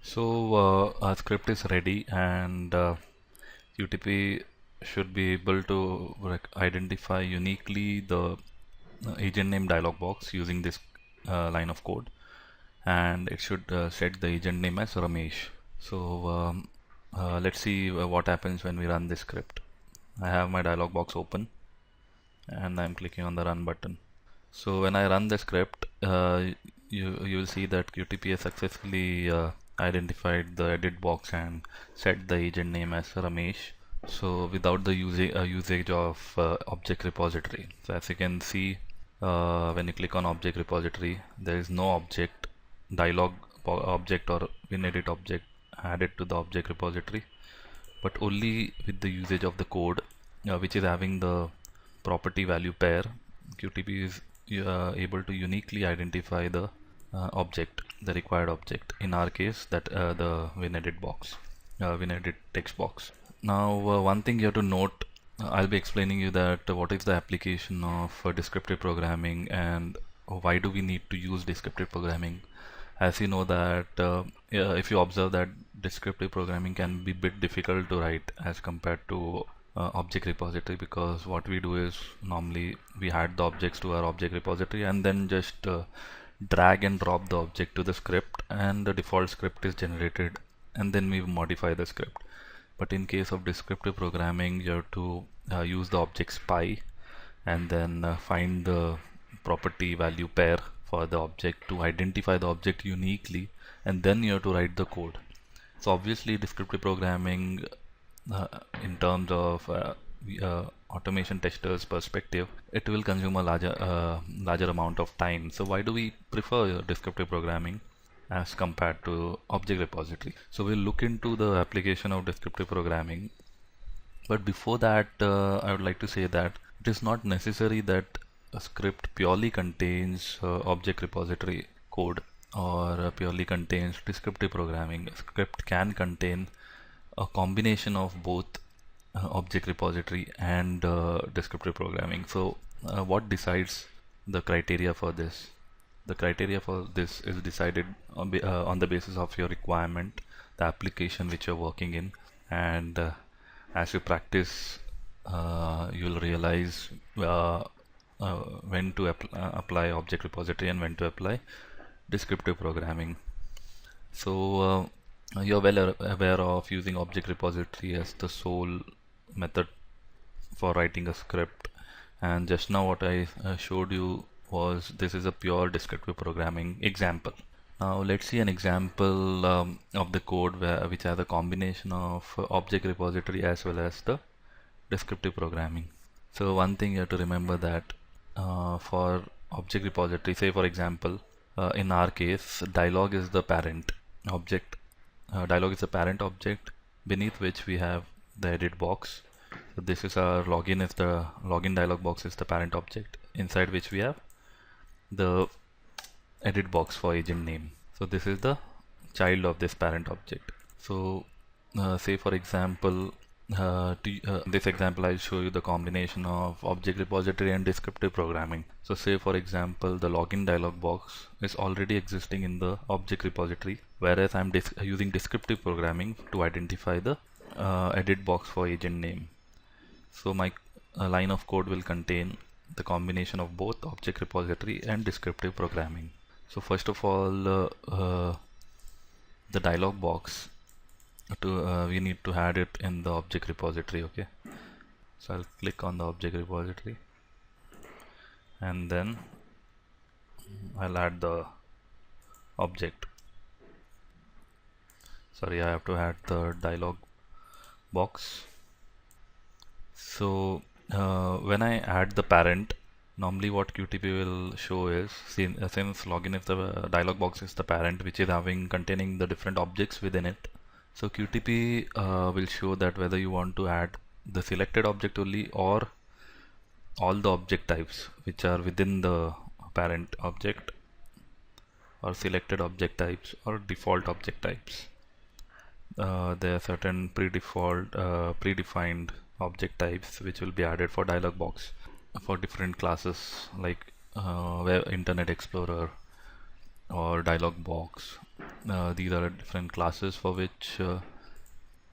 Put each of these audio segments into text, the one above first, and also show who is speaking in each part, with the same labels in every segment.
Speaker 1: So our script is ready, and QTP should be able to identify uniquely the agent name dialog box using this line of code, and it should set the agent name as Ramesh. So let's see what happens when we run this script. I have my dialog box open and I'm clicking on the run button. So when I run the script, you will see that QTP has successfully identified the edit box and set the agent name as Ramesh. So without the usage of object repository. So as you can see, when you click on object repository, there is no object, dialog object or WinEdit object added to the object repository, but only with the usage of the code, which is having the property value pair. QTP is able to uniquely identify the object, the required object. In our case, that the WinEdit box, WinEdit text box. Now, one thing you have to note, I'll be explaining you that what is the application of descriptive programming and why do we need to use descriptive programming. As you know that if you observe that descriptive programming can be a bit difficult to write as compared to object repository, because what we do is normally we add the objects to our object repository and then just drag and drop the object to the script, and the default script is generated, and then we modify the script. But in case of descriptive programming, you have to use the object spy and then find the property value pair for the object to identify the object uniquely, and then you have to write the code. So obviously descriptive programming in terms of automation testers perspective, it will consume a larger amount of time. So why do we prefer descriptive programming as compared to object repository? So we'll look into the application of descriptive programming, but before that I would like to say that it is not necessary that a script purely contains object repository code or purely contains descriptive programming. A script can contain a combination of both object repository and descriptive programming. So what decides the criteria for this? The criteria for this is decided on the basis of your requirement, the application which you're working in, and as you practice, you'll realize when to apply object repository and when to apply descriptive programming. So you're well aware of using object repository as the sole method for writing a script, and just now what I showed you was this is a pure descriptive programming example. Now let's see an example of the code which has a combination of object repository as well as the descriptive programming. So one thing you have to remember that for object repository, say for example, in our case, dialog is the parent object. Dialog is the parent object beneath which we have the edit box. So this is our login, is the login dialog box is the parent object, inside which we have the edit box for agent name. So this is the child of this parent object. So say for example, this example I'll show you the combination of object repository and descriptive programming. So say for example, the login dialog box is already existing in the object repository, whereas I'm using descriptive programming to identify the edit box for agent name. So my line of code will contain the combination of both object repository and descriptive programming. So first of all, the dialog box, we need to add it in the object repository. Okay, so I'll click on the object repository and then I'll add the object. Sorry, I have to add the dialog box. So when I add the parent, normally what QTP will show is, since login is the dialog box is the parent which is containing the different objects within it. So QTP will show that whether you want to add the selected object only or all the object types which are within the parent object, or selected object types or default object types. There are certain predefined object types which will be added for dialog box for different classes like Internet Explorer or dialog box These are different classes for which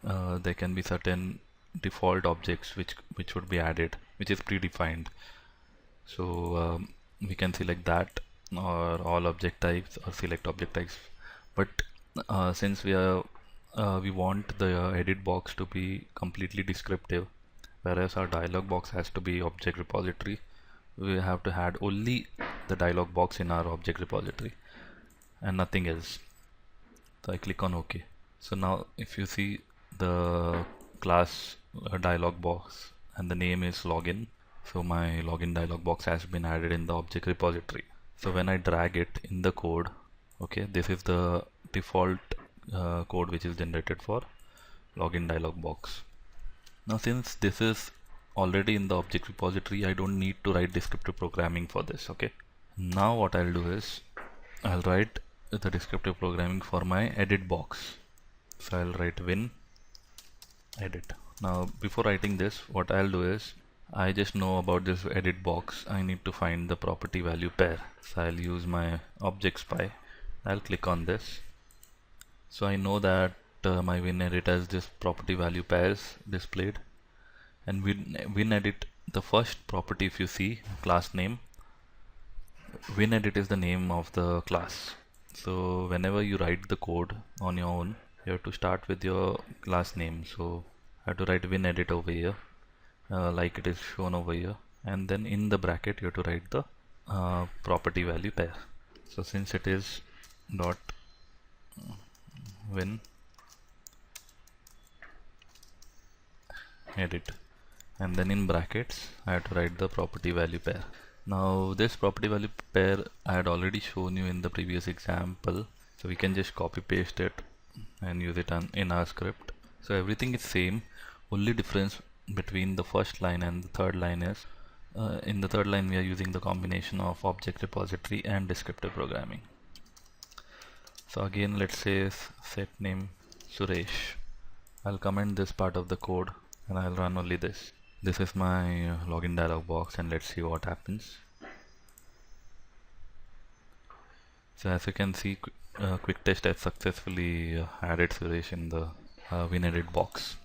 Speaker 1: there can be certain default objects which would be added, which is predefined. So we can select that, or all object types, or select object types. But since we want the edit box to be completely descriptive, whereas our dialog box has to be object repository, we have to add only the dialog box in our object repository and nothing else. So I click on OK. So now if you see the class dialog box and the name is login, so my login dialog box has been added in the object repository. So when I drag it in the code, okay, this is the default code which is generated for login dialog box. Now since this is already in the object repository, I don't need to write descriptive programming for this. Okay, now what I'll do is I'll write the descriptive programming for my edit box. So I'll write win edit. Now before writing this, what I'll do is I just know about this edit box. I need to find the property value pair. So I'll use my object spy. I'll click on this. So I know that my win edit has this property value pairs displayed, and win edit, the first property, if you see class name, win edit is the name of the class. So whenever you write the code on your own, you have to start with your class name. So I have to write win edit over here, like it is shown over here, and then in the bracket you have to write the property value pair. So since it is dot win edit, and then in brackets I have to write the property value pair. Now this property value pair I had already shown you in the previous example, so we can just copy paste it and use it in our script. So everything is same, only difference between the first line and the third line is in the third line we are using the combination of object repository and descriptive programming. So again, let's say set name Suresh. I'll comment this part of the code and I'll run only this. This is my login dialog box, and let's see what happens. So as you can see, QuickTest has successfully added Suresh in the win edit box.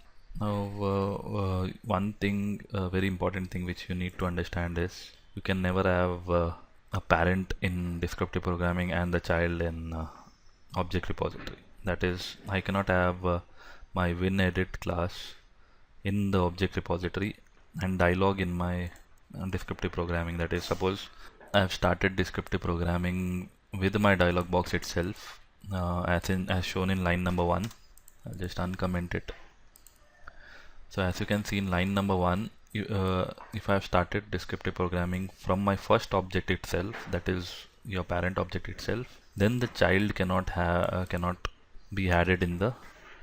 Speaker 1: Now one thing, very important thing which you need to understand is you can never have a parent in descriptive programming and the child in object repository. That is, I cannot have my win edit class in the object repository and dialog in my descriptive programming. That is, suppose I have started descriptive programming with my dialog box itself, as shown in line number 1. I'll just uncomment it. So as you can see in line number 1, if I have started descriptive programming from my first object itself, that is your parent object itself, then the child cannot be added in the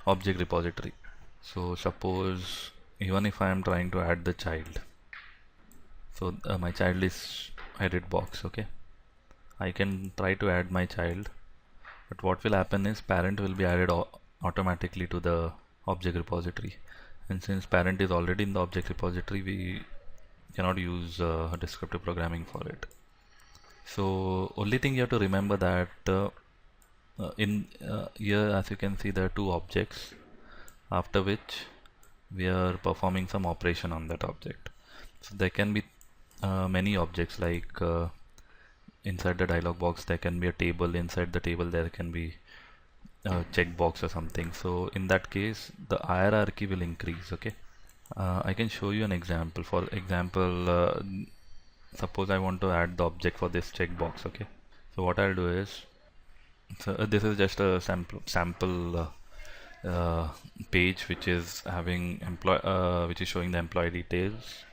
Speaker 1: object repository. So suppose even if I am trying to add the child, so my child is edit box, okay, I can try to add my child, but what will happen is parent will be added automatically to the object repository, and since parent is already in the object repository, we cannot use descriptive programming for it. So only thing you have to remember that in here, as you can see, there are two objects, after which we are performing some operation on that object. So there can be many objects, like inside the dialog box there can be a table, inside the table there can be a checkbox or something. So in that case the hierarchy will increase. Okay, I can show you an example. For example, suppose I want to add the object for this checkbox. Okay, so what I'll do is, so this is just a sample page which is having which is showing the employee details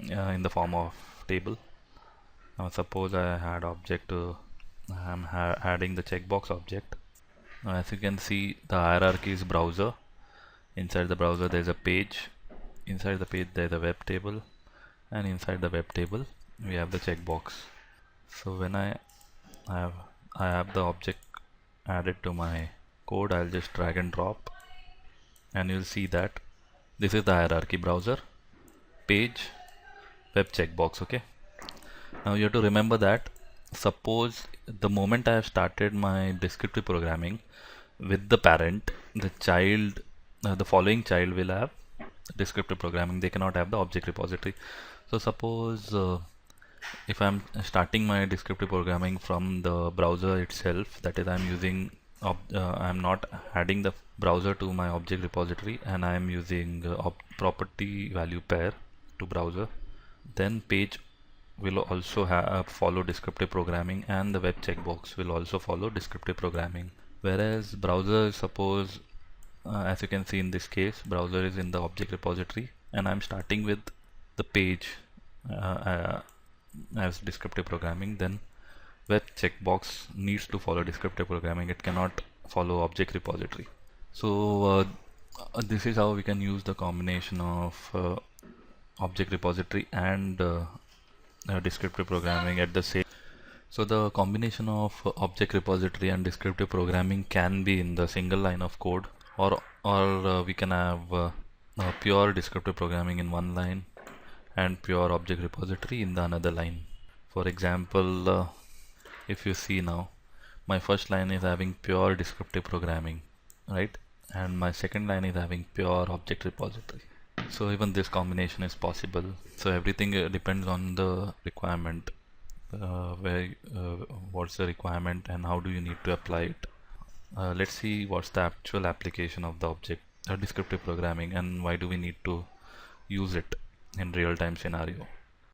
Speaker 1: in the form of table. Now suppose I had object to, I'm adding the checkbox object. Now as you can see, the hierarchy is browser. Inside the browser there is a page, inside the page there is a web table, and inside the web table we have the checkbox. So when I have the object added to my code, I'll just drag and drop, and you'll see that this is the hierarchy: browser, page, web, checkbox. Okay, now you have to remember that suppose the moment I have started my descriptive programming with the parent, the child, the following child will have descriptive programming. They cannot have the object repository. So suppose if I'm starting my descriptive programming from the browser itself, that is, I'm using I'm not adding the browser to my object repository, and I'm using property value pair to browser, then page will also follow descriptive programming, and the web checkbox will also follow descriptive programming. Whereas browser, suppose as you can see in this case, browser is in the object repository, and I'm starting with the page as descriptive programming, then web checkbox needs to follow descriptive programming. It cannot follow object repository. So this is how we can use the combination of object repository and descriptive programming at the same. So the combination of object repository and descriptive programming can be in the single line of code, or we can have pure descriptive programming in one line and pure object repository in the another line. For example, if you see now, my first line is having pure descriptive programming, right? And my second line is having pure object repository. So even this combination is possible. So everything depends on the requirement, what's the requirement and how do you need to apply it. Let's see what's the actual application of the object descriptive programming, and why do we need to use it in real-time scenario.